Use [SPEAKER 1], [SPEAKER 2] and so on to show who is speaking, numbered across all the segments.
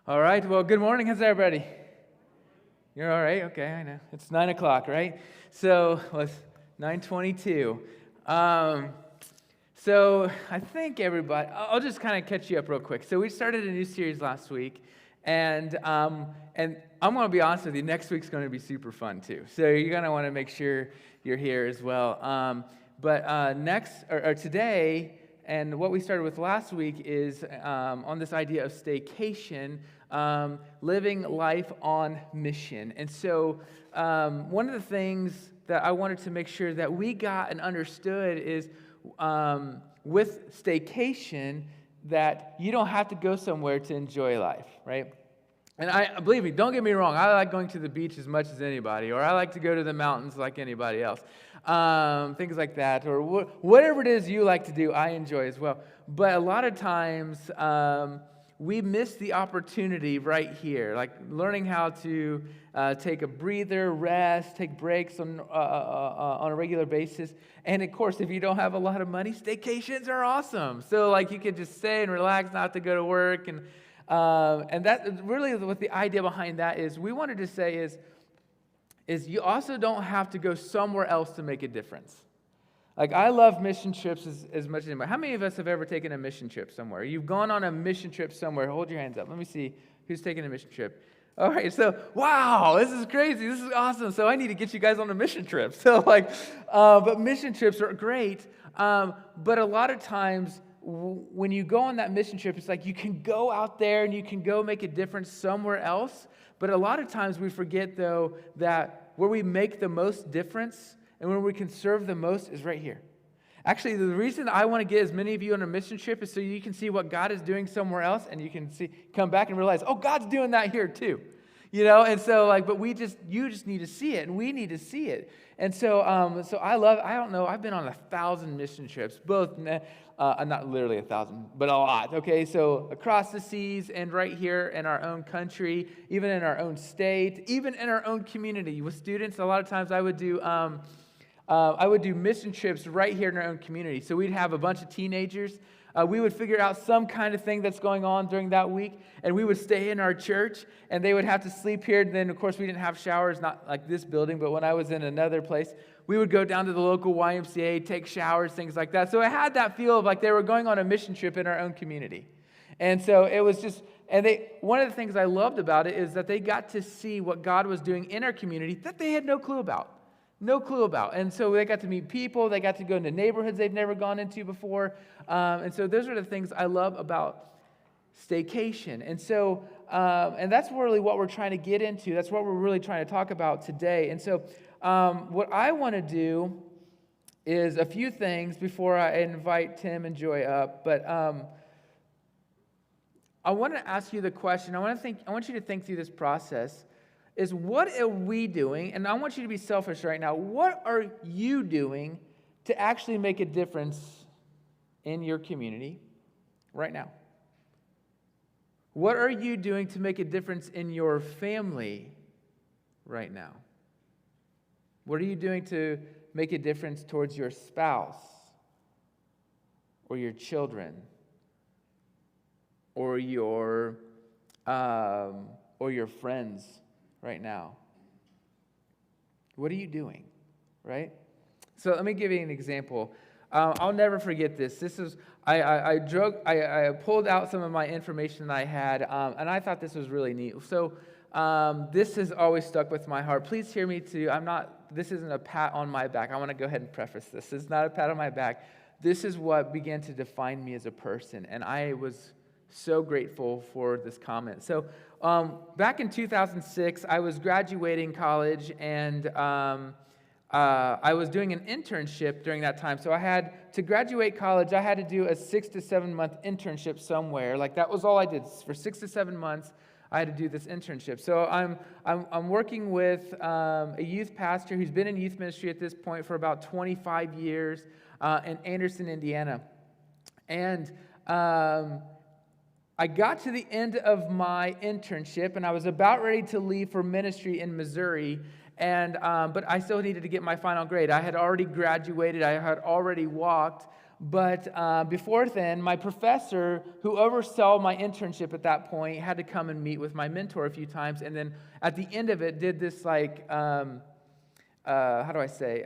[SPEAKER 1] All right, well, good morning. How's everybody? You're all right? Okay, I know. It's 9 o'clock, right? So, it's 9:22. So, I think everybody, I'll just kind of catch you up real quick. So, we started a new series last week, and I'm going to be honest with you, next week's going to be super fun, too. So, you're going to want to make sure you're here as well. But today, and what we started with last week is on this idea of staycation, living life on mission. And so one of the things that I wanted to make sure that we got and understood is with staycation that you don't have to go somewhere to enjoy life, right? And believe me, don't get me wrong, I like going to the beach as much as anybody, or I like to go to the mountains like anybody else. Things like that, or whatever it is you like to do, I enjoy as well. But a lot of times, we miss the opportunity right here, like learning how to take a breather, rest, take breaks on a regular basis. And of course, if you don't have a lot of money, staycations are awesome. So like you can just stay and relax, not have to go to work. And that really what the idea behind that is, we wanted to say is you also don't have to go somewhere else to make a difference. Like, I love mission trips as much as anybody. How many of us have ever taken a mission trip somewhere? You've gone on a mission trip somewhere. Hold your hands up. Let me see who's taking a mission trip. All right, so, wow, this is crazy. This is awesome. So I need to get you guys on a mission trip. So, but mission trips are great. But a lot of times, when you go on that mission trip, it's like you can go out there and you can go make a difference somewhere else. But a lot of times we forget, though, that where we make the most difference and where we can serve the most is right here. Actually, the reason I want to get as many of you on a mission trip is so you can see what God is doing somewhere else, and you can come back and realize, oh, God's doing that here too. And so but you just need to see it, and we need to see it. And so I've been on 1,000 mission trips, both, not literally 1,000, but a lot, okay? So across the seas and right here in our own country, even in our own state, even in our own community. With students, a lot of times I would do mission trips right here in our own community. So we'd have a bunch of teenagers. We would figure out some kind of thing that's going on during that week, and we would stay in our church, and they would have to sleep here. And then, of course, we didn't have showers, not like this building, but when I was in another place, we would go down to the local YMCA, take showers, things like that. So it had that feel of like they were going on a mission trip in our own community. And so it was just, one of the things I loved about it is that they got to see what God was doing in our community that they had no clue about. No clue about. And so they got to meet people. They got to go into neighborhoods they've never gone into before. And so those are the things I love about staycation. And so, and that's really what we're trying to get into. That's what we're really trying to talk about today. And so what I want to do is a few things before I invite Tim and Joy up. But I want to ask you the question. I want you to think through this process. Is what are we doing? And I want you to be selfish right now. What are you doing to actually make a difference in your community right now? What are you doing to make a difference in your family right now? What are you doing to make a difference towards your spouse or your children or your friends right now? What are you doing, right? So let me give you an example. I'll never forget this. I pulled out some of my information that I had, and I thought this was really neat. So this has always stuck with my heart. Please hear me too. This isn't a pat on my back. I want to go ahead and preface this. It's not a pat on my back. This is what began to define me as a person, and I was so grateful for this comment. So back in 2006, I was graduating college, and I was doing an internship during that time. So to graduate college, I had to do a 6 to 7 month internship somewhere. Like, that was all I did. For 6 to 7 months, I had to do this internship. So I'm working with a youth pastor who's been in youth ministry at this point for about 25 years in Anderson, Indiana. And I got to the end of my internship, and I was about ready to leave for ministry in Missouri, but I still needed to get my final grade. I had already graduated. I had already walked But before then, my professor, who oversaw my internship at that point, had to come and meet with my mentor a few times. And then at the end of it, did this like, how do I say,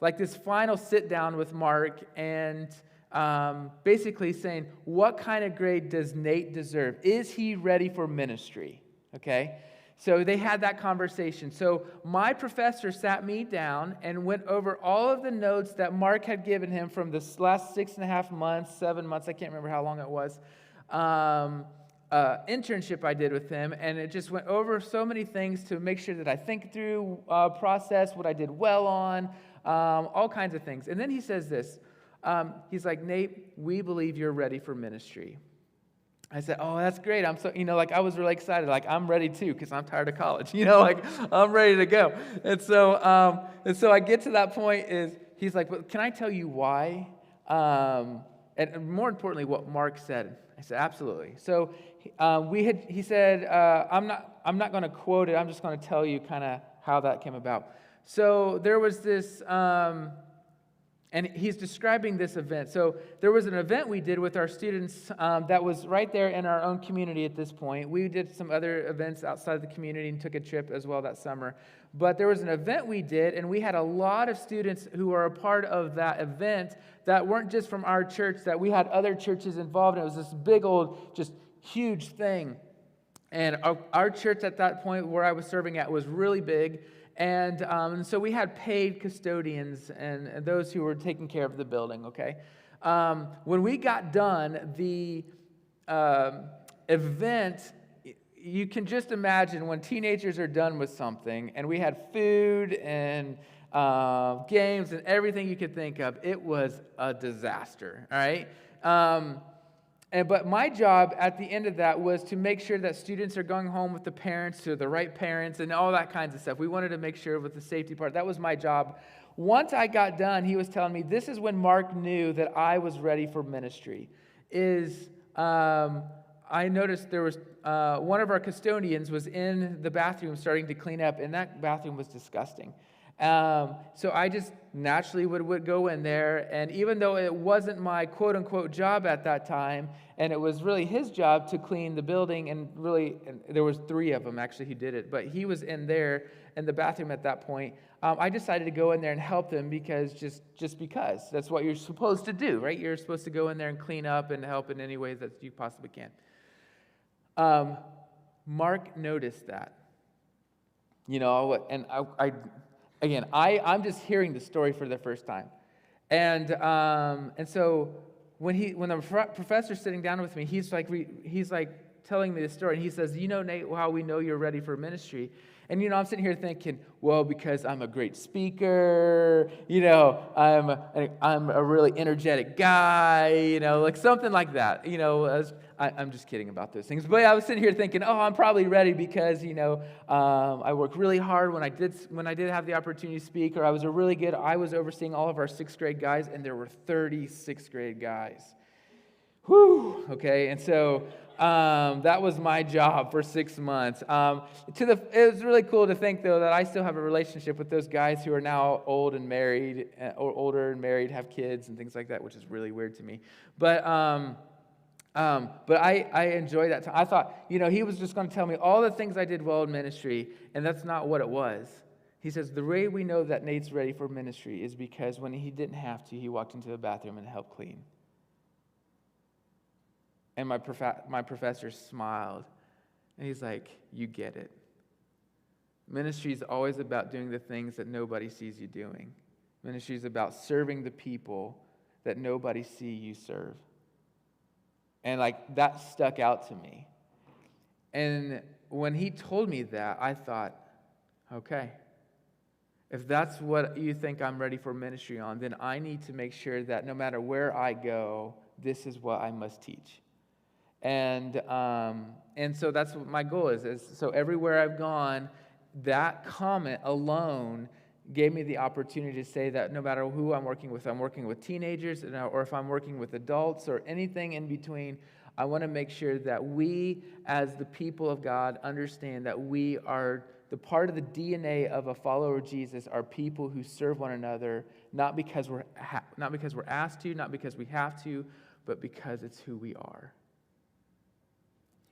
[SPEAKER 1] like this final sit down with Mark and basically saying, what kind of grade does Nate deserve? Is he ready for ministry? Okay. So they had that conversation. So my professor sat me down and went over all of the notes that Mark had given him from this last 6.5 months, 7 months, I can't remember how long it was, internship I did with him. And it just went over so many things to make sure that I think through, process what I did well on, all kinds of things. And then he says this, he's like, Nate, we believe you're ready for ministry. I said, oh, that's great. I'm so, like I was really excited. Like I'm ready too, because I'm tired of college. Like I'm ready to go. And so I get to that point he's like, well, can I tell you why? And more importantly, what Mark said. I said, absolutely. So he said, I'm not going to quote it. I'm just going to tell you kind of how that came about. So there was this, and he's describing this event. So there was an event we did with our students that was right there in our own community at this point. We did some other events outside of the community and took a trip as well that summer. But there was an event we did, and we had a lot of students who were a part of that event that weren't just from our church, that we had other churches involved. And it was this big old, just huge thing. And our church at that point where I was serving at was really big. And so we had paid custodians and those who were taking care of the building, okay? When we got done, the event, you can just imagine when teenagers are done with something, and we had food and games and everything you could think of. It was a disaster, all right? But my job at the end of that was to make sure that students are going home with the parents, to the right parents, and all that kinds of stuff. We wanted to make sure with the safety part. That was my job. Once I got done, he was telling me, this is when Mark knew that I was ready for ministry. I noticed there was one of our custodians was in the bathroom starting to clean up, and that bathroom was disgusting. So I just naturally would go in there, and even though it wasn't my quote-unquote job at that time, and it was really his job to clean the building, and there was 3 of them actually who did it, but he was in there in the bathroom at that point. I decided to go in there and help them because just because. That's what you're supposed to do, right? You're supposed to go in there and clean up and help in any ways that you possibly can. Mark noticed that. And I'm just hearing the story for the first time. And so when the professor's sitting down with me, he's like telling me the story, and he says, Nate, how we know you're ready for ministry. And, I'm sitting here thinking, well, because I'm a great speaker, I'm a really energetic guy, like something like that, I'm just kidding about those things. But I was sitting here thinking, I'm probably ready because, I worked really hard when I did have the opportunity to speak, or I was overseeing all of our 6th grade guys, and there were 30 6th grade guys. Whew, okay, and so that was my job for 6 months. It was really cool to think, though, that I still have a relationship with those guys who are now old and married, or older and married, have kids and things like that, which is really weird to me. But I enjoy that time. I thought, he was just going to tell me all the things I did well in ministry, and that's not what it was. He says, the way we know that Nate's ready for ministry is because when he didn't have to, he walked into the bathroom and helped clean. And my professor smiled, and he's like, you get it. Ministry is always about doing the things that nobody sees you doing. Ministry is about serving the people that nobody see you serve. And that stuck out to me. And when he told me that, I thought, okay, if that's what you think I'm ready for ministry on, then I need to make sure that no matter where I go, this is what I must teach. And so that's what my goal is. So everywhere I've gone, that comment alone gave me the opportunity to say that no matter who I'm working with teenagers, or if I'm working with adults or anything in between, I want to make sure that we, as the people of God, understand that we are the part of the DNA of a follower of Jesus are people who serve one another, not because we're asked to, not because we have to, but because it's who we are.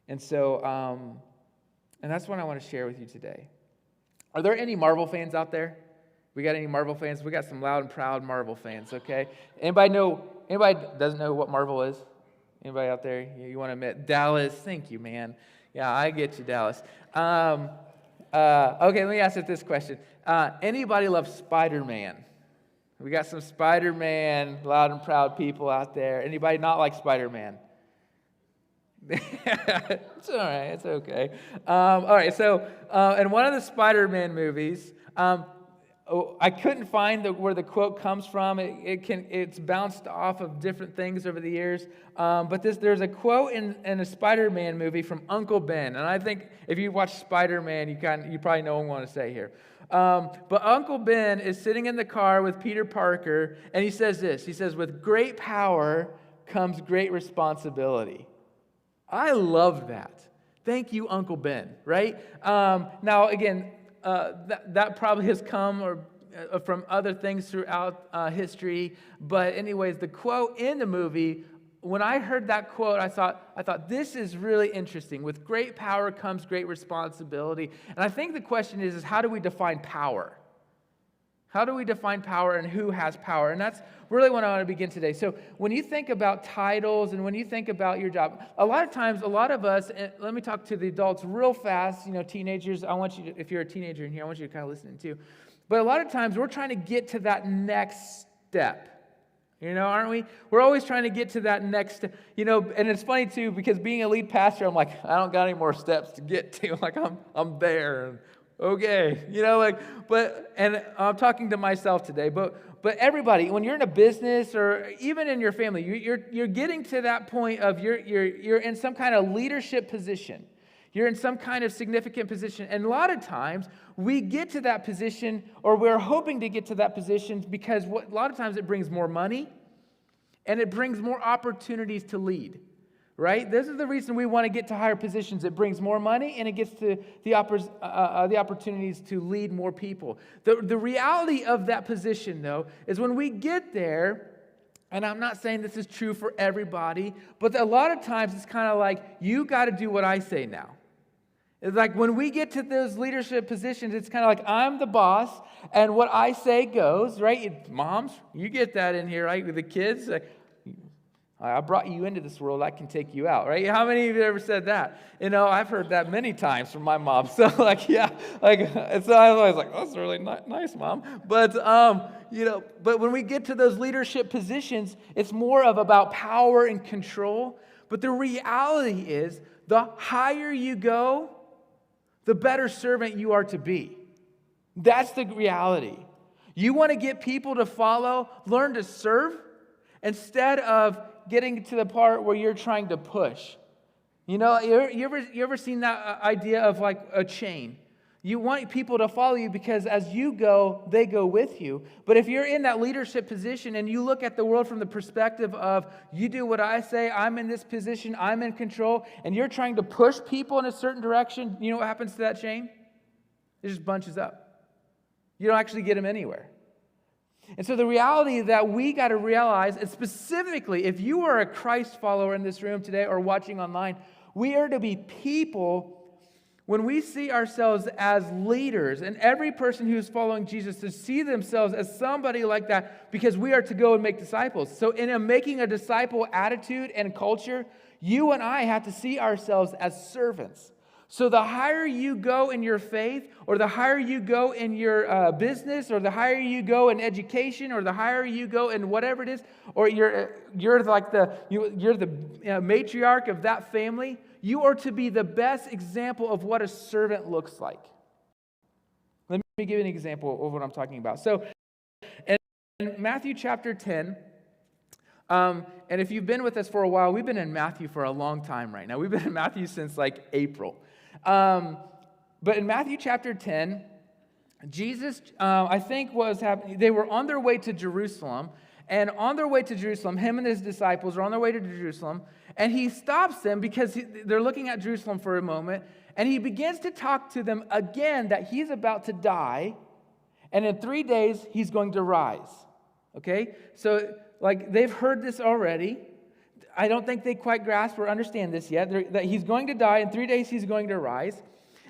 [SPEAKER 1] And so, and that's what I want to share with you today. Are there any Marvel fans out there? We got any Marvel fans? We got some loud and proud Marvel fans, okay? Anybody doesn't know what Marvel is? Anybody out there? You want to admit? Dallas, thank you, man. Yeah, I get you, Dallas. Okay, let me ask you this question. Anybody love Spider-Man? We got some Spider-Man loud and proud people out there. Anybody not like Spider-Man? It's all right. It's okay. All right. So, in one of the Spider-Man movies, I couldn't find where the quote comes from. It's bounced off of different things over the years. But there's a quote in a Spider-Man movie from Uncle Ben, and I think if you watch Spider-Man, you probably know what I want to say here. But Uncle Ben is sitting in the car with Peter Parker, and he says this. He says, "With great power comes great responsibility." I love that. Thank you, Uncle Ben, right? Now, again, that probably has come from other things throughout history. But anyways, the quote in the movie, when I heard that quote, I thought this is really interesting. With great power comes great responsibility. And I think the question is how do we define power? How do we define power and who has power? And that's really what I want to begin today. So when you think about titles and when you think about your job, a lot of us, and let me talk to the adults real fast, teenagers, if you're a teenager in here, I want you to kind of listen too. But a lot of times we're trying to get to that next step. Aren't we? We're always trying to get to that next step. And it's funny too, because being a lead pastor, I'm like, I don't got any more steps to get to. Like I'm there. Okay, and I'm talking to myself today, but everybody, when you're in a business or even in your family, you're getting to that point of you're in some kind of leadership position. You're in some kind of significant position, and a lot of times we get to that position, or we're hoping to get to that position because a lot of times it brings more money, and it brings more opportunities to lead. Right? This is the reason we want to get to higher positions. It brings more money, and it gets to the opportunities to lead more people. The reality of that position, though, is when we get there, and I'm not saying this is true for everybody, but a lot of times it's kind of like, you got to do what I say now. It's like when we get to those leadership positions, it's kind of like I'm the boss, and what I say goes, right? Moms, you get that in here, right? With the kids, I brought you into this world, I can take you out, right? How many of you have ever said that? I've heard that many times from my mom. So so I was always like, that's really nice, Mom. But, but when we get to those leadership positions, it's more about power and control. But the reality is, the higher you go, the better servant you are to be. That's the reality. You want to get people to follow, learn to serve, instead of getting to the part where you're trying to push. You ever seen that idea of like a chain? You want people to follow you because as you go, they go with you. But if you're in that leadership position and you look at the world from the perspective of you do what I say, I'm in this position, I'm in control, and you're trying to push people in a certain direction, you know what happens to that chain? It just bunches up. You don't actually get them anywhere. And so the reality that we got to realize, and specifically, if you are a Christ follower in this room today or watching online, we are to be people, when we see ourselves as leaders, and every person who is following Jesus to see themselves as somebody like that, because we are to go and make disciples. So in making a disciple attitude and culture, you and I have to see ourselves as servants. So the higher you go in your faith, or the higher you go in your business, or the higher you go in education, or the higher you go in whatever it is, or you're the matriarch of that family, you are to be the best example of what a servant looks like. Let me give you an example of what I'm talking about. So in Matthew chapter 10, and if you've been with us for a while, we've been in Matthew for a long time right now. We've been in Matthew since like April. But in Matthew chapter 10, Jesus, I think was happening. They were on their way to Jerusalem, And on their way to Jerusalem, him and his disciples are on their way to Jerusalem, and he stops them because they're looking at Jerusalem for a moment, and he begins to talk to them again that he's about to die, and in 3 days, he's going to rise. Okay? So, like, they've heard this already. I don't think they quite grasp or understand this yet, that he's going to die, in 3 days he's going to rise.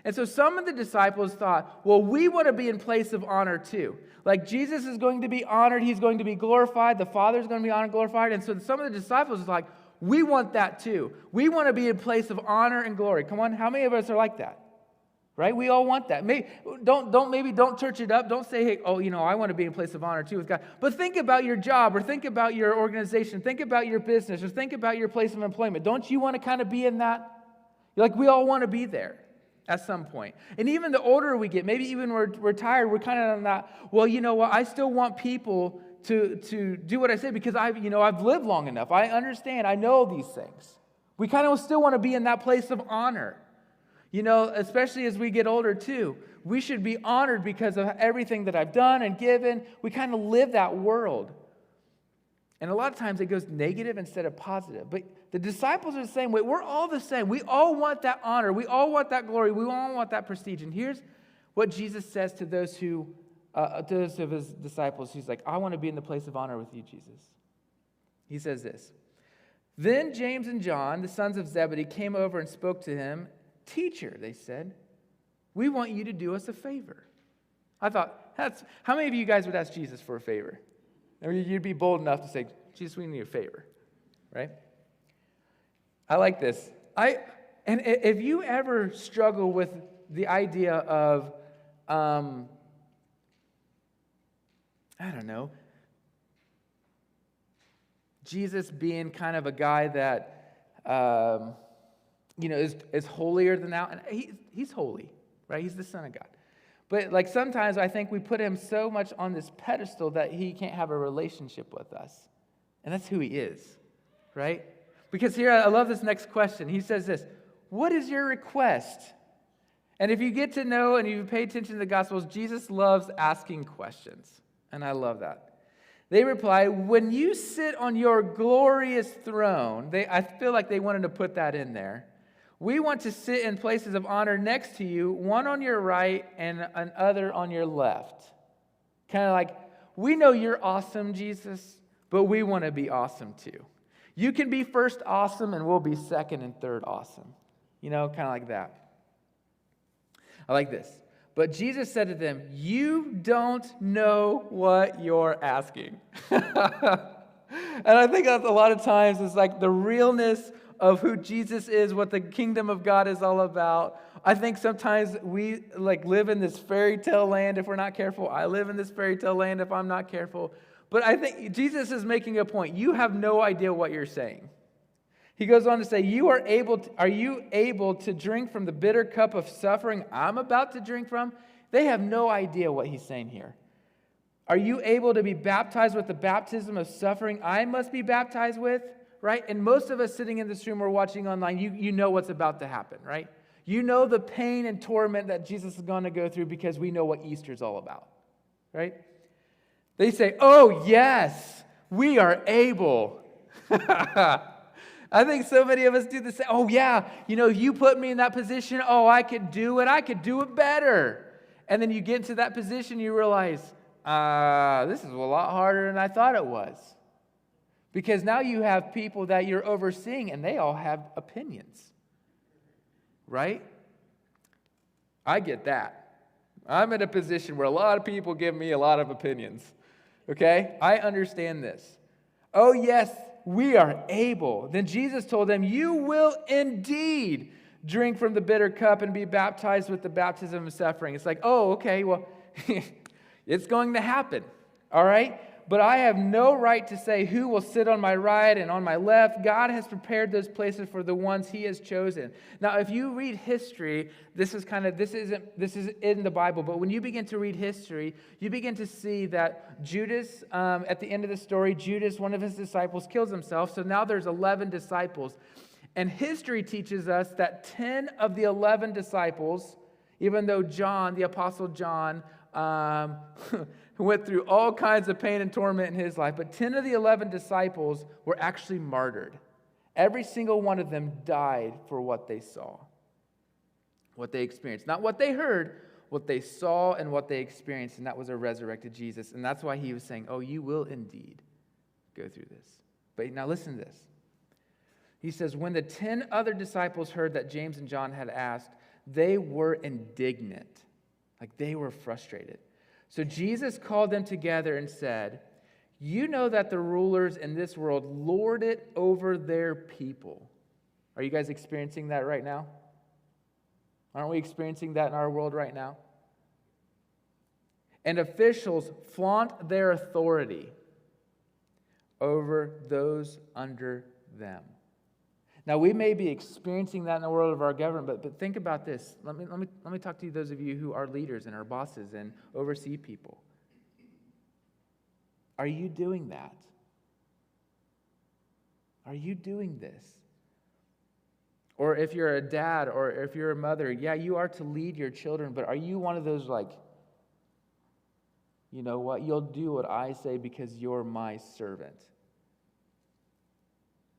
[SPEAKER 1] And so some of the disciples thought, well, we want to be in place of honor too. Like, Jesus is going to be honored, he's going to be glorified, the Father is going to be honored and glorified. And so some of the disciples are like, we want that too. We want to be in place of honor and glory. Come on, how many of us are like that? Right? We all want that. Maybe don't church it up. Don't say, hey, I want to be in place of honor too with God. But think about your job, or think about your organization, think about your business, or think about your place of employment. Don't you want to kind of be in that? Like, we all want to be there at some point. And even the older we get, maybe even we're tired, we're kind of on that, well, you know what, I still want people to do what I say because I've lived long enough. I understand. I know these things. We kind of still want to be in that place of honor. Especially as we get older too, we should be honored because of everything that I've done and given. We kind of live that world. And a lot of times it goes negative instead of positive. But the disciples are the same way. We're all the same. We all want that honor. We all want that glory. We all want that prestige. And here's what Jesus says to those of his disciples. He's like, I want to be in the place of honor with you, Jesus. He says this. Then James and John, the sons of Zebedee, came over and spoke to him. Teacher, they said, we want you to do us a favor. I thought, how many of you guys would ask Jesus for a favor? Or you'd be bold enough to say, Jesus, we need a favor, right? I like this. And if you ever struggle with the idea of, I don't know, Jesus being kind of a guy that, is holier than thou. And he's holy, right? He's the Son of God. But like sometimes I think we put him so much on this pedestal that he can't have a relationship with us. And that's who he is, right? Because here, I love this next question. He says this, what is your request? And if you get to know and you pay attention to the Gospels, Jesus loves asking questions. And I love that. They reply, when you sit on your glorious throne, I feel like they wanted to put that in there. We want to sit in places of honor next to you, one on your right and another on your left. Kind of like, we know you're awesome, Jesus, but we want to be awesome too. You can be first awesome and we'll be second and third awesome. Kind of like that. I like this. But Jesus said to them, you don't know what you're asking. And I think that's a lot of times it's like the realness of who Jesus is, what the kingdom of God is all about. I think sometimes we live in this fairy tale land if we're not careful. I live in this fairy tale land if I'm not careful. But I think Jesus is making a point. You have no idea what you're saying. He goes on to say, are you able to drink from the bitter cup of suffering I'm about to drink from? They have no idea what he's saying here. Are you able to be baptized with the baptism of suffering I must be baptized with? Right? And most of us sitting in this room or watching online, you know what's about to happen, right? You know the pain and torment that Jesus is going to go through because we know what Easter's all about, right? They say, oh, yes, we are able. I think so many of us do the same. Oh, yeah, you put me in that position. Oh, I could do it. I could do it better. And then you get into that position, you realize, this is a lot harder than I thought it was. Because now you have people that you're overseeing and they all have opinions. Right? I get that. I'm in a position where a lot of people give me a lot of opinions. Okay? I understand this. Oh, yes, we are able. Then Jesus told them, you will indeed drink from the bitter cup and be baptized with the baptism of suffering. It's like, oh, okay, well, it's going to happen. All right? But I have no right to say who will sit on my right and on my left. God has prepared those places for the ones he has chosen. Now, if you read history, this is in the Bible, but when you begin to read history, you begin to see that Judas, at the end of the story, Judas, one of his disciples, kills himself. So now there's 11 disciples. And history teaches us that 10 of the 11 disciples, even though John, the Apostle John, who went through all kinds of pain and torment in his life. But 10 of the 11 disciples were actually martyred. Every single one of them died for what they saw, what they experienced. Not what they heard, what they saw and what they experienced, and that was a resurrected Jesus. And that's why he was saying, oh, you will indeed go through this. But now listen to this. He says, when the 10 other disciples heard that James and John had asked, they were indignant. Like they were frustrated. So Jesus called them together and said, you know that the rulers in this world lord it over their people. Are you guys experiencing that right now? Aren't we experiencing that in our world right now? And officials flaunt their authority over those under them. Now, we may be experiencing that in the world of our government, but think about this. Let me talk to you, those of you who are leaders and are bosses and oversee people. Are you doing that? Are you doing this? Or if you're a dad or if you're a mother, yeah, you are to lead your children, but are you one of those like, you know what, you'll do what I say because you're my servant?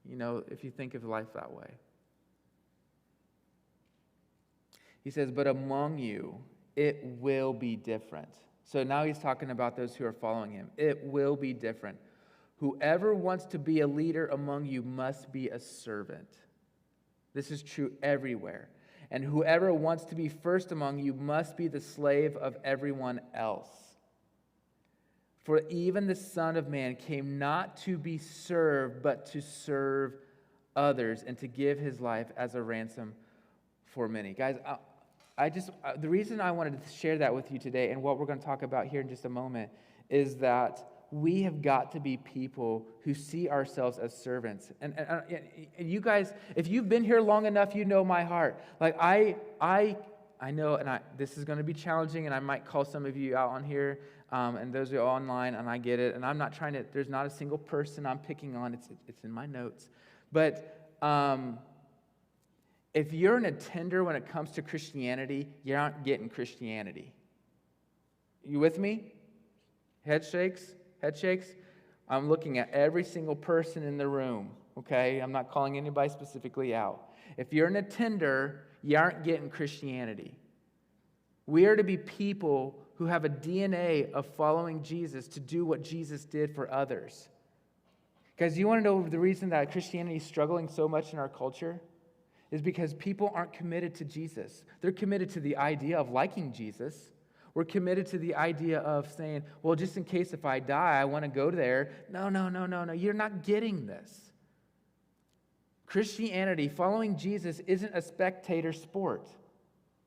[SPEAKER 1] You know, if you think of life that way. He says, but among you, it will be different. So now he's talking about those who are following him. It will be different. Whoever wants to be a leader among you must be a servant. This is true everywhere. And whoever wants to be first among you must be the slave of everyone else. For even the Son of Man came not to be served, but to serve others and to give his life as a ransom for many. Guys, the reason I wanted to share that with you today and what we're going to talk about here in just a moment is that we have got to be people who see ourselves as servants. And you guys, if you've been here long enough, you know my heart. Like I know, and this is going to be challenging, and I might call some of you out on here, and those who are online, and I get it. And I'm not trying to. There's not a single person I'm picking on. It's in my notes. But if you're an attender when it comes to Christianity, you aren't getting Christianity. You with me? Head shakes. Head shakes. I'm looking at every single person in the room. Okay, I'm not calling anybody specifically out. If you're an attender, you aren't getting Christianity. We are to be people who have a DNA of following Jesus to do what Jesus did for others. Guys, you want to know the reason that Christianity is struggling so much in our culture? Is because people aren't committed to Jesus. They're committed to the idea of liking Jesus. We're committed to the idea of saying, well, just in case if I die, I want to go there. No. You're not getting this. Christianity, following Jesus, isn't a spectator sport,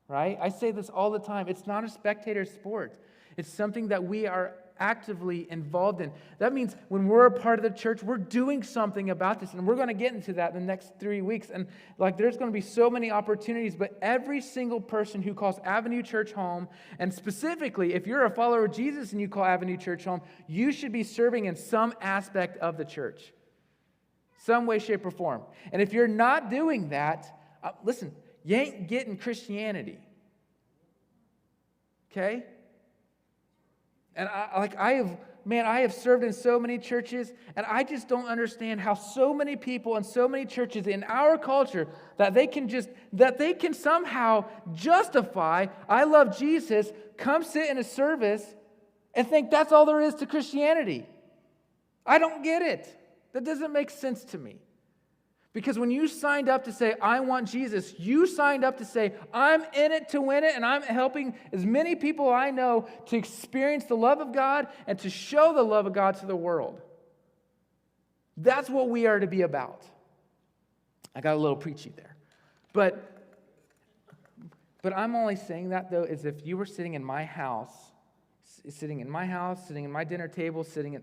[SPEAKER 1] right? I say this all the time. It's not a spectator sport. It's something that we are actively involved in. That means when we're a part of the church, we're doing something about this, and we're going to get into that in the next 3 weeks. And there's going to be so many opportunities, but every single person who calls Avenue Church home, and specifically, if you're a follower of Jesus and you call Avenue Church home, you should be serving in some aspect of the church. Some way, shape, or form. And if you're not doing that, listen, you ain't getting Christianity. Okay? And I have served in so many churches, and I just don't understand how so many people and so many churches in our culture that they can somehow justify, I love Jesus, come sit in a service and think that's all there is to Christianity. I don't get it. That doesn't make sense to me. Because when you signed up to say, I want Jesus, you signed up to say, I'm in it to win it, and I'm helping as many people I know to experience the love of God and to show the love of God to the world. That's what we are to be about. I got a little preachy there. But I'm only saying that, though, is if you were sitting in my house, sitting in my dinner table, sitting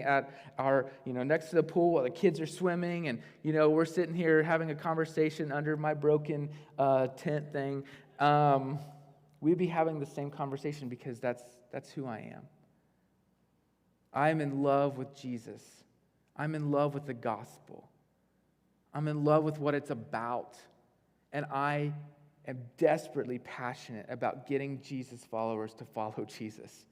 [SPEAKER 1] at our, next to the pool while the kids are swimming, and, we're sitting here having a conversation under my broken tent thing, we'd be having the same conversation because that's who I am. I'm in love with Jesus. I'm in love with the gospel. I'm in love with what it's about. And I am desperately passionate about getting Jesus followers to follow Jesus,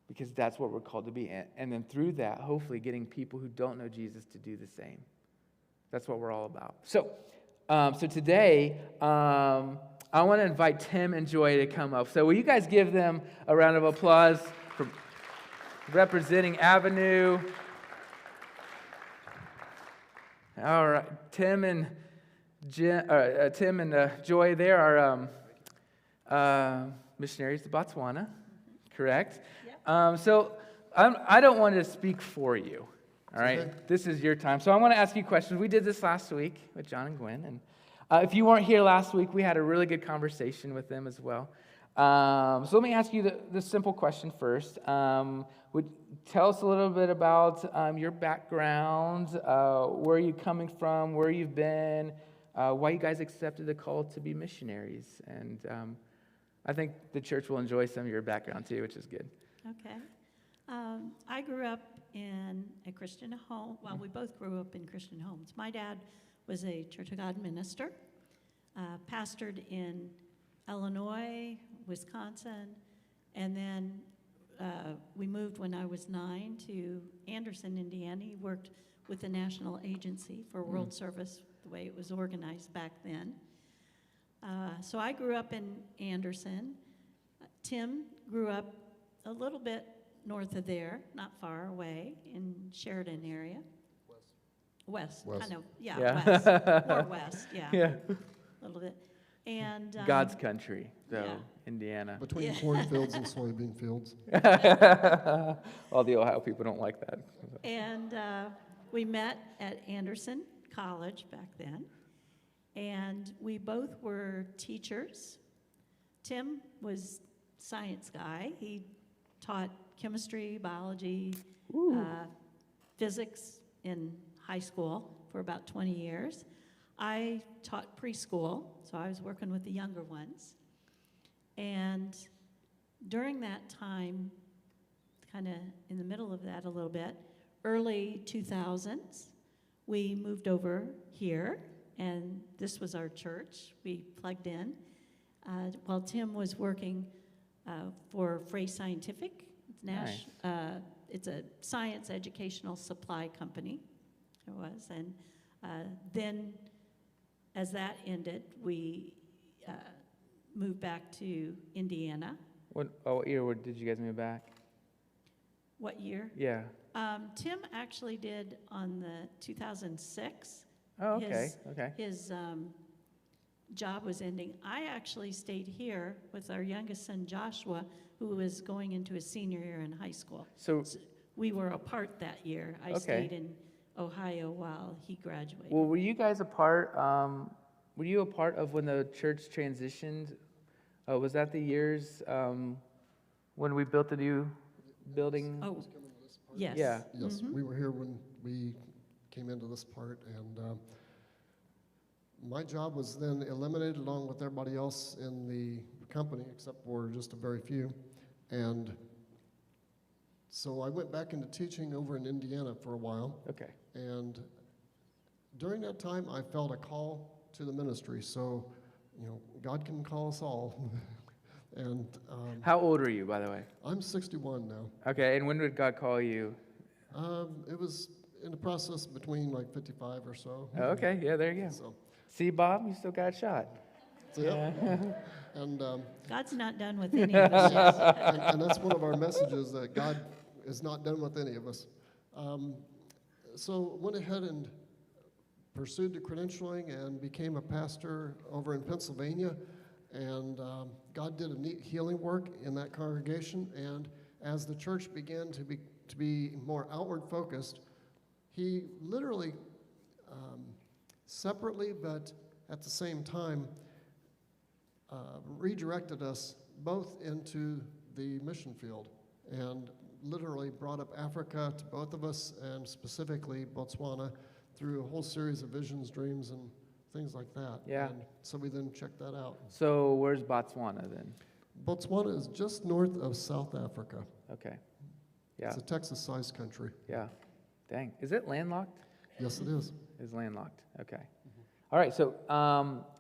[SPEAKER 1] because that's what we're called to be. And then through that, hopefully getting people who don't know Jesus to do the same. That's what we're all about. So today, I want to invite Tim and Joy to come up. So will you guys give them a round of applause for representing Avenue? All right, Tim and Joy, they are missionaries to Botswana, correct? Yep. So I don't want to speak for you, all right? Okay. This is your time. So I want to ask you questions. We did this last week with John and Gwen, and if you weren't here last week, we had a really good conversation with them as well. So let me ask you the simple question first. Would tell us a little bit about your background, where are you coming from, where you've been, why you guys accepted the call to be missionaries. And I think the church will enjoy some of your background too, which is good.
[SPEAKER 2] Okay. I grew up in a Christian home. Well, we both grew up in Christian homes. My dad was a Church of God minister, pastored in Illinois, Wisconsin, and then we moved when I was 9 to Anderson, Indiana. He worked with the National Agency for World Service, the way it was organized back then. So I grew up in Anderson. Tim grew up a little bit north of there, not far away, in Sheridan area. West. Kind of, west. More west, yeah. A little bit. And
[SPEAKER 1] God's country, though, Indiana.
[SPEAKER 3] Between cornfields and soybean fields.
[SPEAKER 1] All the Ohio people don't like that.
[SPEAKER 2] And we met at Anderson College back then, and we both were teachers. Tim was science guy. He taught chemistry, biology, physics in high school for about 20 years. I taught preschool, so I was working with the younger ones. And during that time, kind of in the middle of that a little bit, early 2000s, we moved over here, and this was our church. We plugged in. While Tim was working for Frey Scientific,
[SPEAKER 1] Nice.
[SPEAKER 2] It's a science educational supply company, it was. And then as that ended, we moved back to Indiana.
[SPEAKER 1] What year did you guys move back?
[SPEAKER 2] What year?
[SPEAKER 1] Yeah.
[SPEAKER 2] Tim actually did on the 2006.
[SPEAKER 1] Oh, okay.
[SPEAKER 2] His job was ending. I actually stayed here with our youngest son, Joshua, who was going into his senior year in high school. So we were apart that year. I stayed in Ohio while he graduated.
[SPEAKER 1] Well, were you guys a part? Were you a part of when the church transitioned? Was that the years when we built the new building?
[SPEAKER 2] Oh, yes.
[SPEAKER 1] Yeah.
[SPEAKER 3] Yes, we were here when we came into this part, and my job was then eliminated along with everybody else in the company, except for just a very few. And so I went back into teaching over in Indiana for a while.
[SPEAKER 1] Okay.
[SPEAKER 3] And during that time, I felt a call to the ministry. So, God can call us all. And
[SPEAKER 1] how old are you, by the way?
[SPEAKER 3] I'm 61 now.
[SPEAKER 1] Okay, and when did God call you?
[SPEAKER 3] It was in the process between like 55 or so.
[SPEAKER 1] Oh, okay, yeah, there you go. So. See, Bob, you still got a shot.
[SPEAKER 3] So, yeah. And
[SPEAKER 2] God's not done with any of us yet.
[SPEAKER 3] and that's one of our messages, that God is not done with any of us. So went ahead and pursued the credentialing and became a pastor over in Pennsylvania. And God did a neat healing work in that congregation. And as the church began to be more outward focused, he literally, separately but at the same time, redirected us both into the mission field, and literally brought up Africa to both of us, and specifically Botswana, through a whole series of visions, dreams, and things like that.
[SPEAKER 1] Yeah.
[SPEAKER 3] And so we then checked that out.
[SPEAKER 1] So where's Botswana then?
[SPEAKER 3] Botswana is just north of South Africa.
[SPEAKER 1] Okay. Yeah.
[SPEAKER 3] It's a Texas-sized country.
[SPEAKER 1] Yeah. Dang. Is it landlocked?
[SPEAKER 3] Yes, it is.
[SPEAKER 1] It's landlocked. Okay. All right, so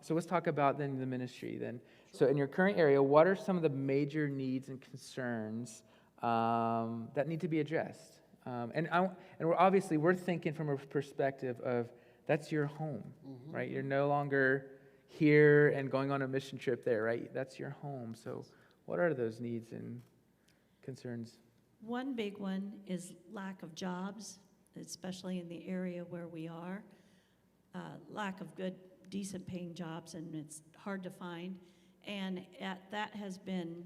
[SPEAKER 1] let's talk about then the ministry then. So in your current area, what are some of the major needs and concerns that need to be addressed? And we're thinking from a perspective of that's your home, right? You're no longer here and going on a mission trip there, right? That's your home. So what are those needs and concerns?
[SPEAKER 2] One big one is lack of jobs, especially in the area where we are. Lack of good, decent paying jobs, and it's hard to find. And that has been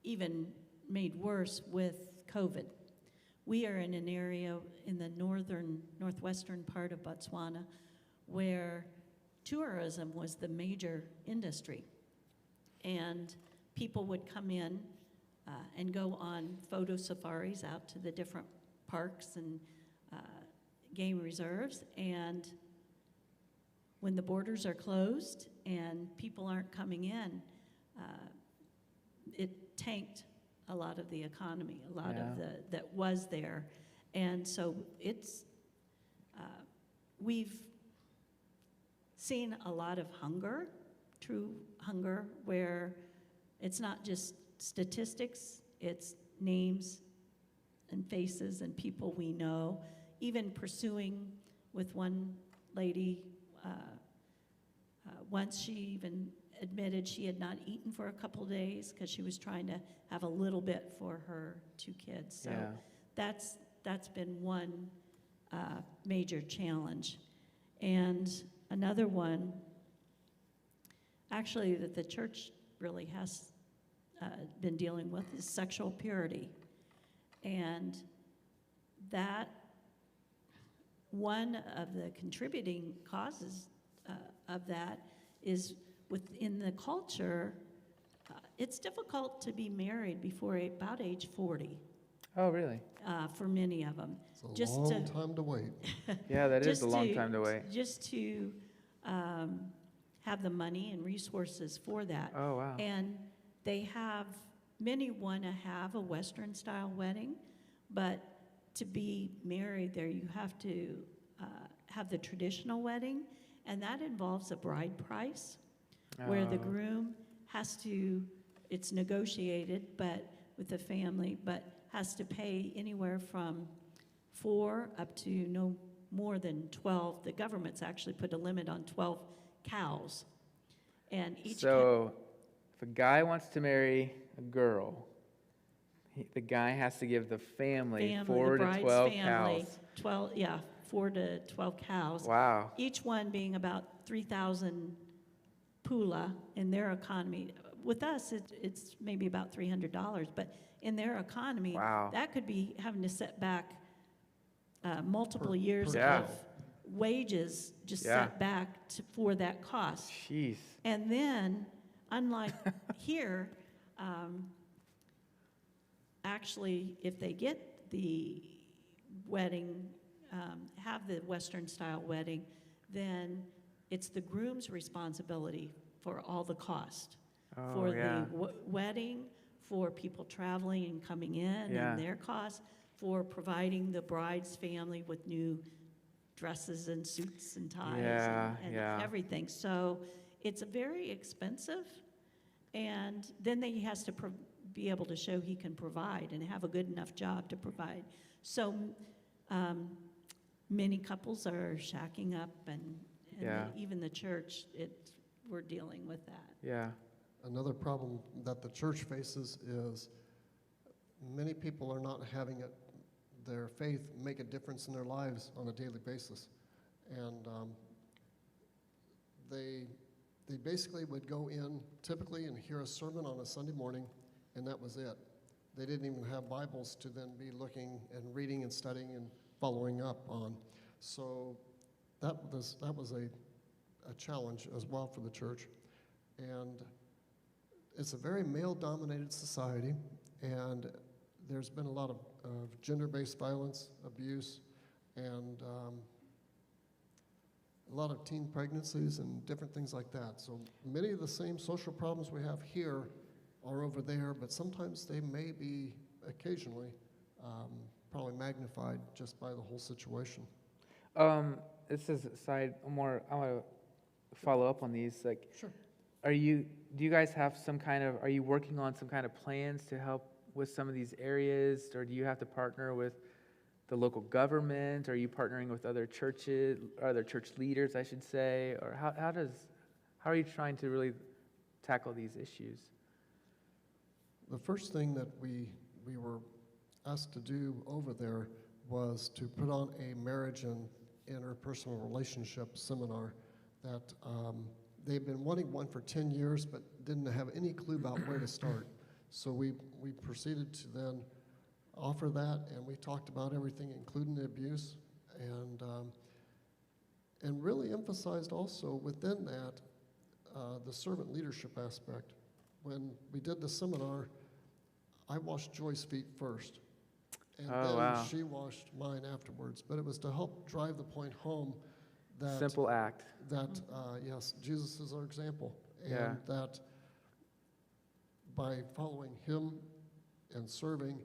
[SPEAKER 2] even made worse with COVID. We are in an area in the northwestern part of Botswana where tourism was the major industry. And people would come in and go on photo safaris out to the different parks and game reserves. And when the borders are closed and people aren't coming in, it tanked a lot of the economy, a lot of that was there. And so we've seen a lot of hunger, true hunger, where it's not just statistics, it's names and faces and people we know. Even pursuing with one lady, once she even admitted she had not eaten for a couple of days because she was trying to have a little bit for her 2 kids. So that's been one major challenge. And another one, actually, that the church really has been dealing with is sexual purity. And that, one of the contributing causes of that is within the culture, it's difficult to be married before about age 40.
[SPEAKER 1] Oh, really?
[SPEAKER 2] For many of them.
[SPEAKER 3] It's a long time to wait.
[SPEAKER 1] Yeah, that is a long time to wait.
[SPEAKER 2] Just to have the money and resources for that.
[SPEAKER 1] Oh, wow.
[SPEAKER 2] And many want to have a Western-style wedding, but to be married there, you have to have the traditional wedding, and that involves a bride price, where the groom has to, it's negotiated, but with the family, but has to pay anywhere from 4 up to no more than 12. The government's actually put a limit on 12 cows. And each
[SPEAKER 1] if a guy wants to marry a girl, the guy has to give the family 4 to 12 cows.
[SPEAKER 2] 4 to 12 cows.
[SPEAKER 1] Wow.
[SPEAKER 2] Each one being about 3,000 pula in their economy. With us, it's maybe about $300, but in their economy, that could be having to set back multiple years of wages just set back for that cost.
[SPEAKER 1] Jeez.
[SPEAKER 2] And then, unlike here, actually, if they get the wedding, have the Western-style wedding, then it's the groom's responsibility for all the cost. For the wedding, for people traveling and coming in and their costs, for providing the bride's family with new dresses and suits and ties and everything. So it's very expensive, and then he has to be able to show he can provide and have a good enough job to provide. So many couples are shacking up, and even the church, we're dealing with that.
[SPEAKER 1] Yeah.
[SPEAKER 3] Another problem that the church faces is many people are not having their faith make a difference in their lives on a daily basis. And they basically would go in typically and hear a sermon on a Sunday morning, and that was it. They didn't even have Bibles to then be looking and reading and studying and following up on. So that was a challenge as well for the church. And it's a very male-dominated society, and there's been a lot of gender-based violence, abuse, and a lot of teen pregnancies and different things like that. So many of the same social problems we have here are over there, but sometimes they may be occasionally probably magnified just by the whole situation.
[SPEAKER 1] this is a side more. I want to follow up on these. Like,
[SPEAKER 3] Sure.
[SPEAKER 1] do you guys have some kind of? Are you working on some kind of plans to help with some of these areas, or do you have to partner with the local government? Are you partnering with other churches, other church leaders, I should say, or how are you trying to really tackle these issues?
[SPEAKER 3] The first thing that we were asked to do over there was to put on a marriage and interpersonal relationship seminar that they've been wanting one for 10 years but didn't have any clue about where to start. So we proceeded to then offer that, and we talked about everything, including the abuse, and really emphasized also within that the servant leadership aspect. When we did the seminar, I washed Joy's feet first, and then she washed mine afterwards. But it was to help drive the point home that
[SPEAKER 1] simple act.
[SPEAKER 3] That yes, Jesus is our example, and
[SPEAKER 1] Yeah.
[SPEAKER 3] that by following him and serving,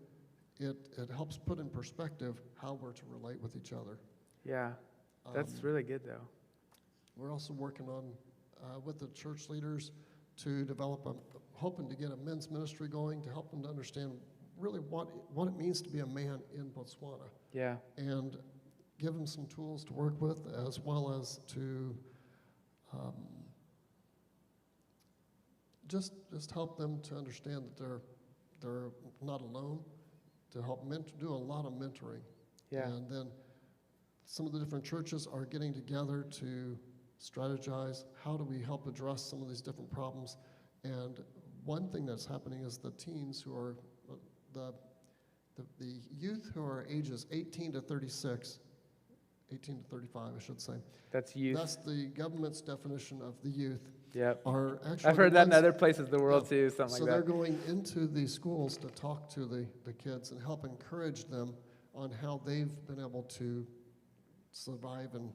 [SPEAKER 3] it helps put in perspective how we're to relate with each other.
[SPEAKER 1] Yeah, that's really good though.
[SPEAKER 3] We're also working on with the church leaders to develop hoping to get a men's ministry going to help them to understand really what it means to be a man in Botswana,
[SPEAKER 1] Yeah,
[SPEAKER 3] and give them some tools to work with, as well as to just help them to understand that they're not alone, to help do a lot of mentoring.
[SPEAKER 1] yeah,
[SPEAKER 3] And then some of the different churches are getting together to strategize how do we help address some of these different problems. And one thing that's happening is the teens who are the youth who are ages 18 to 36, 18 to 35, I should say.
[SPEAKER 1] that's youth.
[SPEAKER 3] That's the government's definition of the youth.
[SPEAKER 1] Yep.
[SPEAKER 3] Are actually
[SPEAKER 1] I've heard
[SPEAKER 3] the
[SPEAKER 1] that in
[SPEAKER 3] ones-
[SPEAKER 1] other places of the world
[SPEAKER 3] Yeah.
[SPEAKER 1] too, something
[SPEAKER 3] So
[SPEAKER 1] like
[SPEAKER 3] they're
[SPEAKER 1] that.
[SPEAKER 3] going into the schools to talk to the kids and help encourage them on how they've been able to survive and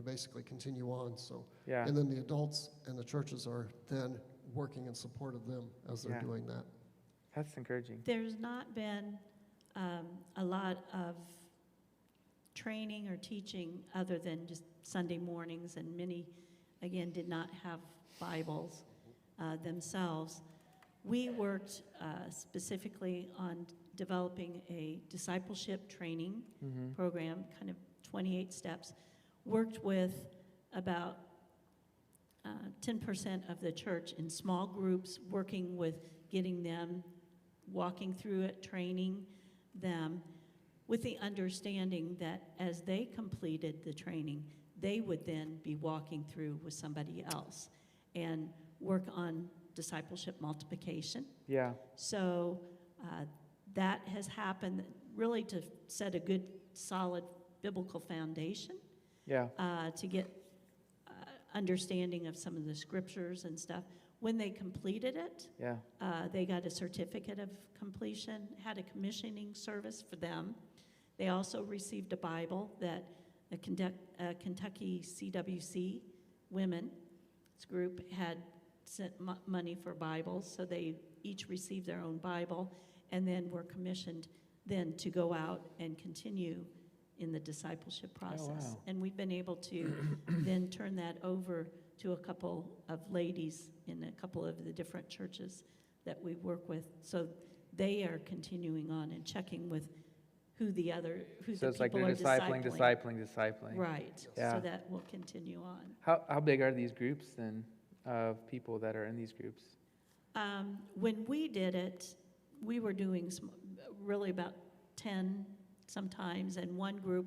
[SPEAKER 3] basically continue on. So,
[SPEAKER 1] Yeah,
[SPEAKER 3] and then the adults and the churches are then working in support of them as they're
[SPEAKER 1] Yeah.
[SPEAKER 3] doing that.
[SPEAKER 1] that's encouraging.
[SPEAKER 2] There's not been a lot of training or teaching other than just Sunday mornings, and many, again, did not have Bibles themselves. We worked specifically on developing a discipleship training
[SPEAKER 1] Mm-hmm.
[SPEAKER 2] program, kind of 28 steps, worked with about 10% of the church in small groups, working with getting them, walking through it, training them, with the understanding that as they completed the training, they would then be walking through with somebody else and work on discipleship multiplication.
[SPEAKER 1] Yeah,
[SPEAKER 2] So that has happened really to set a good, solid biblical foundation,
[SPEAKER 1] yeah,
[SPEAKER 2] to get understanding of some of the scriptures and stuff. When they completed it,
[SPEAKER 1] yeah,
[SPEAKER 2] they got a certificate of completion, had a commissioning service for them. They also received a Bible that a Kentucky CWC women's group had sent money for Bibles, so they each received their own Bible, and then were commissioned then to go out and continue in the discipleship process.
[SPEAKER 1] wow.
[SPEAKER 2] And we've been able to then turn that over to a couple of ladies in a couple of the different churches that we work with. So they are continuing on and checking with who
[SPEAKER 1] So
[SPEAKER 2] the
[SPEAKER 1] it's like
[SPEAKER 2] people
[SPEAKER 1] they're
[SPEAKER 2] are
[SPEAKER 1] discipling.
[SPEAKER 2] Right,
[SPEAKER 1] Yeah.
[SPEAKER 2] so that will continue on.
[SPEAKER 1] How big are these groups then, of people that are in these groups?
[SPEAKER 2] When we did it, we were doing really about 10 sometimes, and one group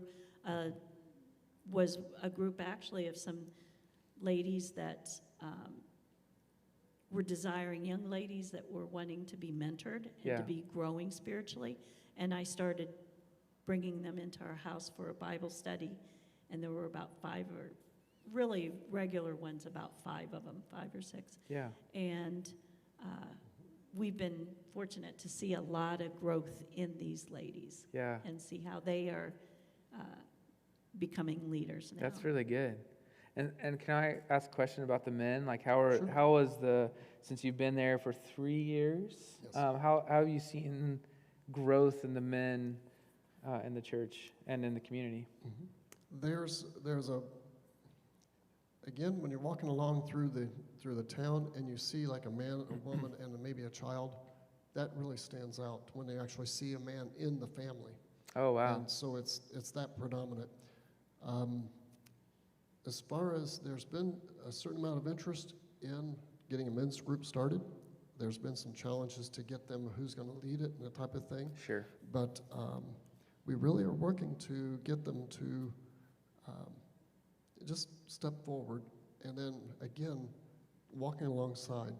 [SPEAKER 2] was a group actually of some ladies that were desiring, young ladies that were wanting to be mentored and
[SPEAKER 1] Yeah.
[SPEAKER 2] to be growing spiritually, and I started bringing them into our house for a Bible study, and there were about 5, or really regular ones, about 5 of them, 5 or 6.
[SPEAKER 1] Yeah,
[SPEAKER 2] And we've been fortunate to see a lot of growth in these ladies
[SPEAKER 1] yeah,
[SPEAKER 2] and see how they are becoming leaders now.
[SPEAKER 1] that's really good. And can I ask a question about the men? Like,
[SPEAKER 3] Sure.
[SPEAKER 1] how was since you've been there for 3 years,
[SPEAKER 3] Yes.
[SPEAKER 1] how have you seen growth in the men in the church and in the community?
[SPEAKER 3] Mhm. there's a, again, when you're walking along through the town and you see like a man, a woman, and maybe a child, that really stands out when they actually see a man in the family.
[SPEAKER 1] Oh, wow.
[SPEAKER 3] And so it's that predominant. As far as there's been a certain amount of interest in getting a men's group started, there's been some challenges to get them who's going to lead it and that type of thing.
[SPEAKER 1] Sure.
[SPEAKER 3] But we really are working to get them to just step forward and then, again, walking alongside.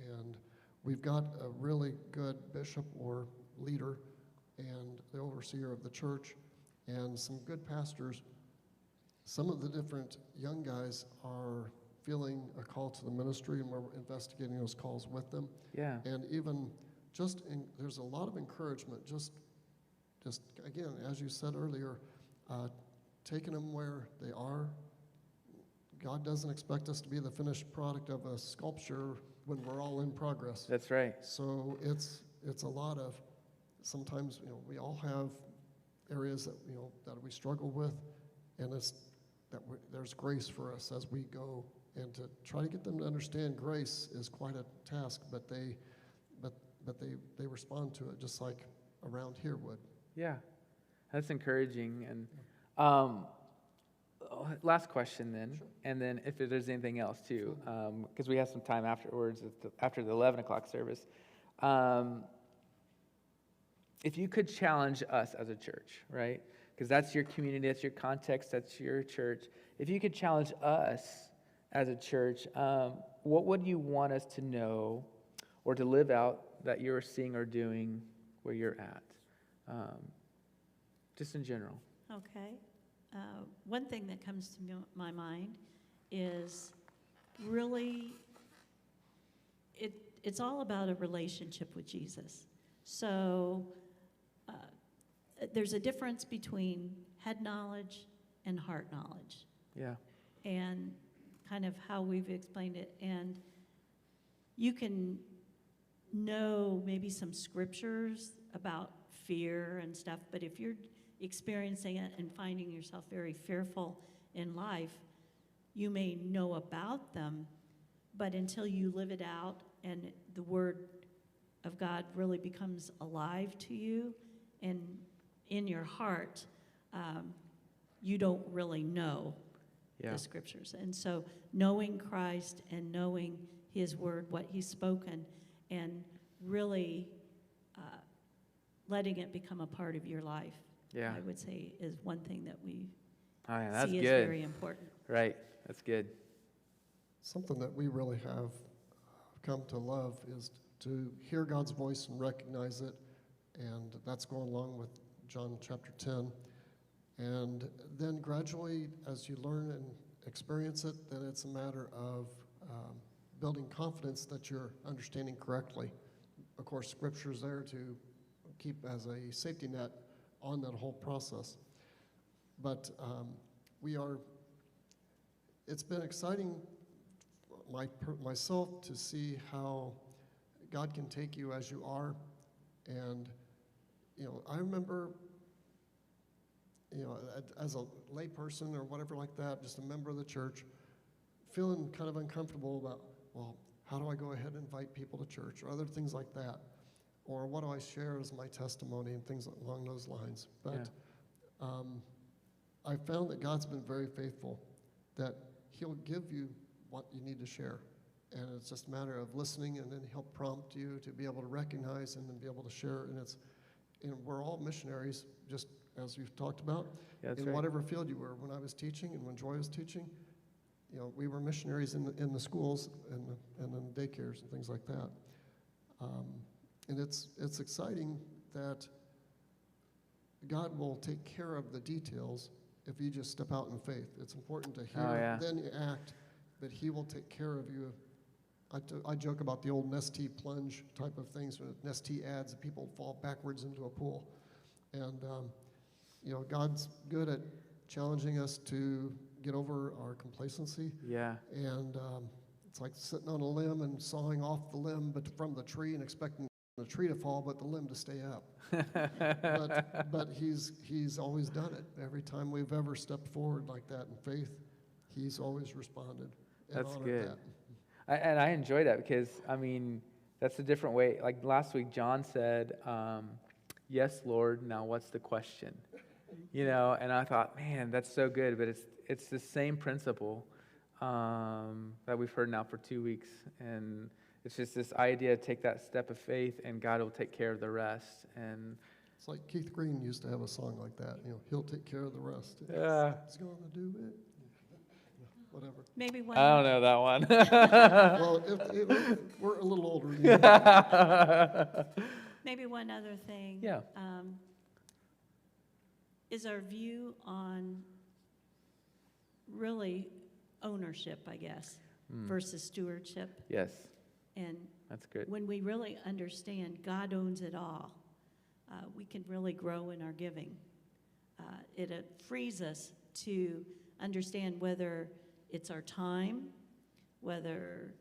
[SPEAKER 3] And we've got a really good bishop or leader and the overseer of the church and some good pastors. Some of the different young guys are feeling a call to the ministry, and we're investigating those calls with them.
[SPEAKER 1] Yeah.
[SPEAKER 3] And even there's a lot of encouragement, just again, as you said earlier, taking them where they are. God doesn't expect us to be the finished product of a sculpture when we're all in progress.
[SPEAKER 1] That's right.
[SPEAKER 3] So it's a lot of, sometimes, we all have areas that, that we struggle with, and it's that there's grace for us as we go. And to try to get them to understand grace is quite a task, but they respond to it just like around here would.
[SPEAKER 1] Yeah, that's encouraging. And last question then,
[SPEAKER 3] Sure.
[SPEAKER 1] and then if there's anything else too, because we have some time afterwards, after the 11 o'clock service. If you could challenge us as a church, right? Because that's your community, that's your context, that's your church. If you could challenge us as a church, what would you want us to know or to live out that you're seeing or doing where you're at? Just in general.
[SPEAKER 2] Okay. One thing that comes to my mind is really, it's all about a relationship with Jesus. So there's a difference between head knowledge and heart knowledge.
[SPEAKER 1] Yeah.
[SPEAKER 2] And kind of how we've explained it. And you can know maybe some scriptures about fear and stuff, but if you're experiencing it and finding yourself very fearful in life, you may know about them, but until you live it out and the Word of God really becomes alive to you and in your heart, you don't really know the scriptures. And so knowing Christ and knowing His Word, what He's spoken, and really letting it become a part of your life, I would say is one thing that we see as very important.
[SPEAKER 1] Right, that's good.
[SPEAKER 3] Something that we really have come to love is to hear God's voice and recognize it, and that's going along with John chapter 10. And then gradually, as you learn and experience it, then it's a matter of building confidence that you're understanding correctly. Of course, Scripture's there to keep as a safety net on that whole process. But it's been exciting myself to see how God can take you as you are. And, I remember, as a lay person or whatever like that, just a member of the church, feeling kind of uncomfortable about, well, how do I go ahead and invite people to church or other things like that? Or what do I share as my testimony and things along those lines? But I found that God's been very faithful, that He'll give you what you need to share. And it's just a matter of listening, and then He'll prompt you to be able to recognize and then be able to share. And we're all missionaries, just as we've talked about, in whatever field you were. When I was teaching and when Joy was teaching, we were missionaries in the schools and in daycares and things like that. And it's exciting that God will take care of the details if you just step out in faith. It's important to hear, then you act, but He will take care of you. I joke about the old Nestea plunge type of things, when Nestea adds, people fall backwards into a pool. And, God's good at challenging us to get over our complacency. Yeah. And it's like sitting on a limb and sawing off the limb from the tree and expecting the tree to fall, but the limb to stay up. but he's always done it. Every time we've ever stepped forward like that in faith, he's always responded and
[SPEAKER 1] That's
[SPEAKER 3] honored
[SPEAKER 1] good.
[SPEAKER 3] that.
[SPEAKER 1] And I enjoy that because, I mean, that's a different way. Like last week, John said, yes, Lord, now what's the question? You know, and I thought, man, that's so good. But it's the same principle that we've heard now for 2 weeks. And it's just this idea, take that step of faith, and God will take care of the rest. And
[SPEAKER 3] it's like Keith Green used to have a song like that. You know, he'll take care of the rest.
[SPEAKER 1] Yeah.
[SPEAKER 3] He's going to do it. Whatever.
[SPEAKER 2] Maybe one.
[SPEAKER 1] I don't know that one.
[SPEAKER 3] Well, we're a little older than you.
[SPEAKER 2] Maybe one other thing.
[SPEAKER 1] Yeah.
[SPEAKER 2] Is our view on really ownership, I guess, versus stewardship.
[SPEAKER 1] Yes,
[SPEAKER 2] And
[SPEAKER 1] that's good.
[SPEAKER 2] when we really understand God owns it all, we can really grow in our giving. It frees us to understand whether it's our time, whether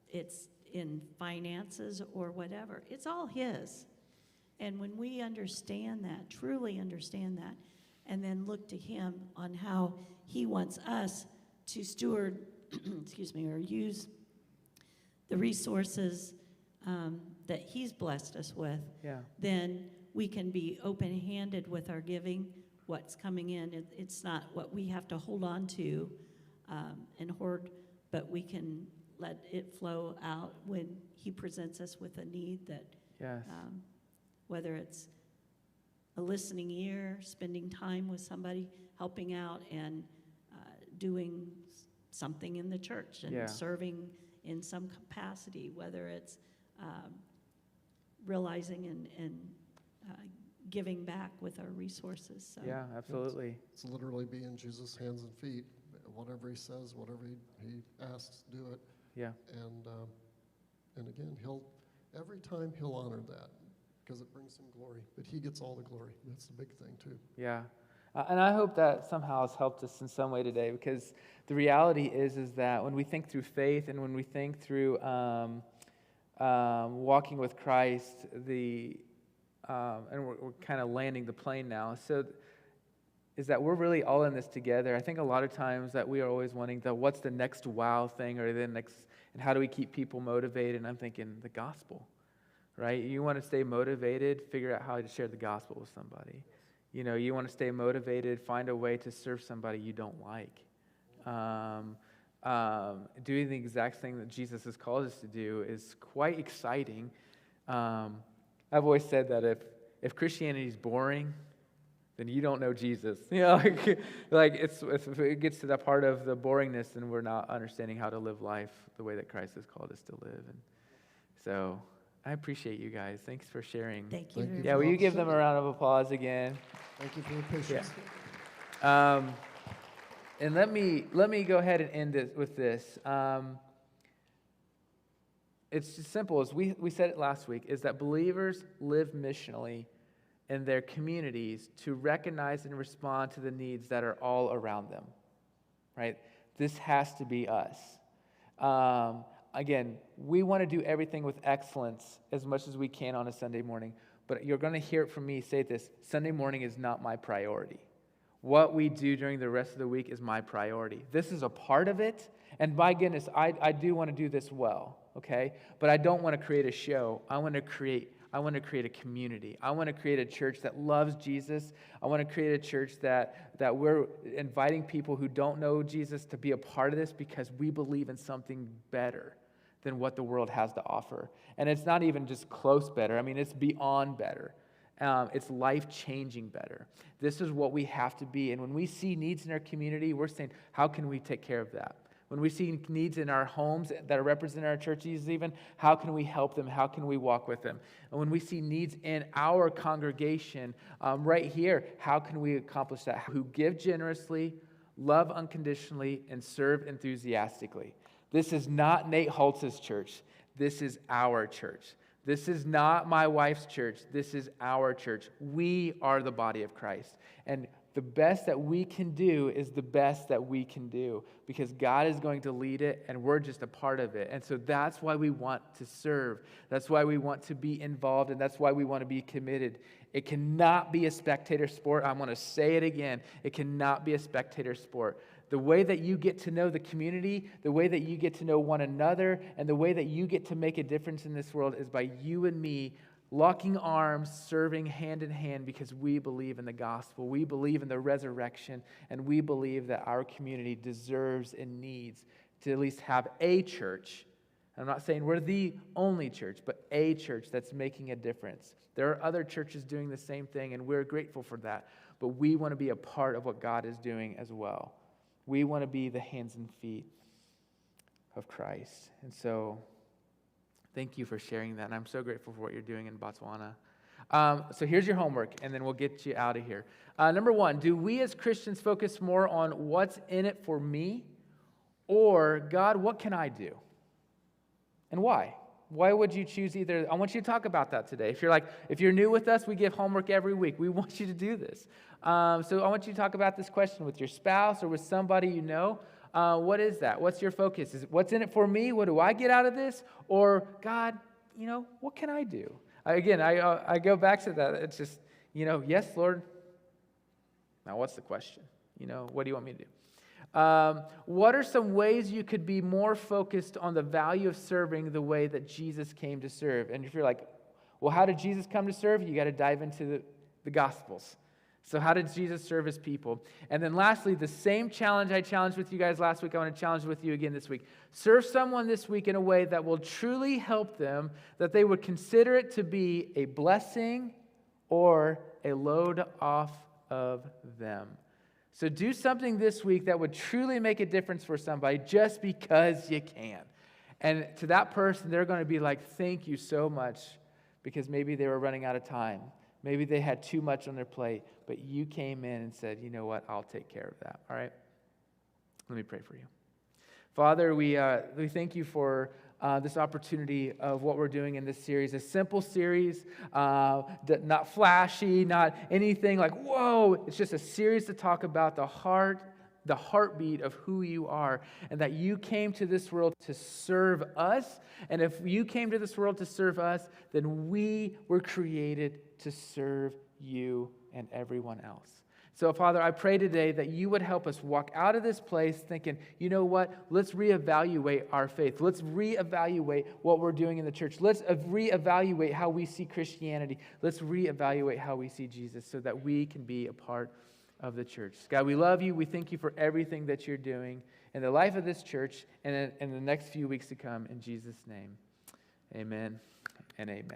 [SPEAKER 2] it's in finances or whatever. It's all His. And when we understand that, truly understand that, and then look to Him on how He wants us to steward, or use the resources that He's blessed us with,
[SPEAKER 1] Yeah.
[SPEAKER 2] then we can be open-handed with our giving, what's coming in. It's not what we have to hold on to and hoard, but we can let it flow out when He presents us with a need that,
[SPEAKER 1] Yes.
[SPEAKER 2] whether it's a listening ear, spending time with somebody, helping out, and doing something in the church and serving in some capacity, whether it's realizing and giving back with our resources. So.
[SPEAKER 1] Yeah, absolutely.
[SPEAKER 3] It's literally being Jesus' hands and feet. Whatever He says, whatever he asks, do it.
[SPEAKER 1] Yeah.
[SPEAKER 3] And again, every time He'll honor that because it brings Him glory. But He gets all the glory. That's the big thing too.
[SPEAKER 1] Yeah. And I hope that somehow has helped us in some way today, because the reality is that when we think through faith and when we think through walking with Christ, and we're kind of landing the plane now, so is that we're really all in this together. I think a lot of times that we are always wanting what's the next wow thing, or the next, and how do we keep people motivated? And I'm thinking the gospel, right? You want to stay motivated, figure out how to share the gospel with somebody. You know, you want to stay motivated, find a way to serve somebody you don't like. Doing the exact thing that Jesus has called us to do is quite exciting. I've always said that if Christianity is boring, then you don't know Jesus. You know, like if it gets to that part of the boringness, then we're not understanding how to live life the way that Christ has called us to live. And so I appreciate you guys. Thanks for sharing.
[SPEAKER 2] Thank you.
[SPEAKER 3] Thank you.
[SPEAKER 1] Yeah, will you give them a round of applause again?
[SPEAKER 3] Thank you for your patience.
[SPEAKER 1] And let me go ahead and end it with this. It's just simple, as we said it last week, is that believers live missionally in their communities to recognize and respond to the needs that are all around them, right? This has to be us. Again, we want to do everything with excellence as much as we can on a Sunday morning, but you're going to hear it from me say this: Sunday morning is not my priority. What we do during the rest of the week is my priority. This is a part of it, and by goodness, I do want to do this well, okay? But I don't want to create a show. I want to create a community. I want to create a church that loves Jesus. I want to create a church that we're inviting people who don't know Jesus to be a part of this because we believe in something better than what the world has to offer. And it's not even just close better. I mean, it's beyond better. It's life-changing better. This is what we have to be. And when we see needs in our community, we're saying, how can we take care of that? When we see needs in our homes that represent our churches even, how can we help them? How can we walk with them? And when we see needs in our congregation right here, how can we accomplish that? Who give generously, love unconditionally, and serve enthusiastically. This is not Nate Holtz's church. This is our church. This is not my wife's church. This is our church. We are the body of Christ. And the best that we can do is the best that we can do because God is going to lead it and we're just a part of it. And so that's why we want to serve. That's why we want to be involved, and that's why we want to be committed. It cannot be a spectator sport. I'm going to say it again. It cannot be a spectator sport. The way that you get to know the community, the way that you get to know one another, and the way that you get to make a difference in this world is by you and me locking arms, serving hand in hand because we believe in the gospel. We believe in the resurrection, and we believe that our community deserves and needs to at least have a church. I'm not saying we're the only church, but a church that's making a difference. There are other churches doing the same thing, and we're grateful for that. But we want to be a part of what God is doing as well. We want to be the hands and feet of Christ. And so thank you for sharing that, and I'm so grateful for what you're doing in Botswana. So here's your homework, and then we'll get you out of here. Number one, do we as Christians focus more on what's in it for me, or God, what can I do? And why? Why would you choose either? I want you to talk about that today. If you're new with us, we give homework every week. We want you to do this. So I want you to talk about this question with your spouse or with somebody you know. What is that? What's your focus? Is what's in it for me? What do I get out of this? Or God, what can I do? I go back to that. It's just, yes, Lord. Now, what's the question? What do you want me to do? What are some ways you could be more focused on the value of serving the way that Jesus came to serve? And if you're like, well, how did Jesus come to serve? You got to dive into the Gospels. So how did Jesus serve his people? And then lastly, the same challenge I challenged with you guys last week, I want to challenge with you again this week. Serve someone this week in a way that will truly help them, that they would consider it to be a blessing or a load off of them. So do something this week that would truly make a difference for somebody just because you can. And to that person, they're going to be like, thank you so much, because maybe they were running out of time. Maybe they had too much on their plate, but you came in and said, you know what, I'll take care of that, all right? Let me pray for you. Father, we thank you for this opportunity of what we're doing in this series, a simple series, not flashy, not anything like, whoa. It's just a series to talk about the heartbeat of who you are, and that you came to this world to serve us. And if you came to this world to serve us, then we were created to serve you and everyone else. So, Father, I pray today that you would help us walk out of this place thinking, you know what, let's reevaluate our faith. Let's reevaluate what we're doing in the church. Let's reevaluate how we see Christianity. Let's reevaluate how we see Jesus so that we can be a part of the church. God, we love you. We thank you for everything that you're doing in the life of this church and in the next few weeks to come. In Jesus' name, amen and amen.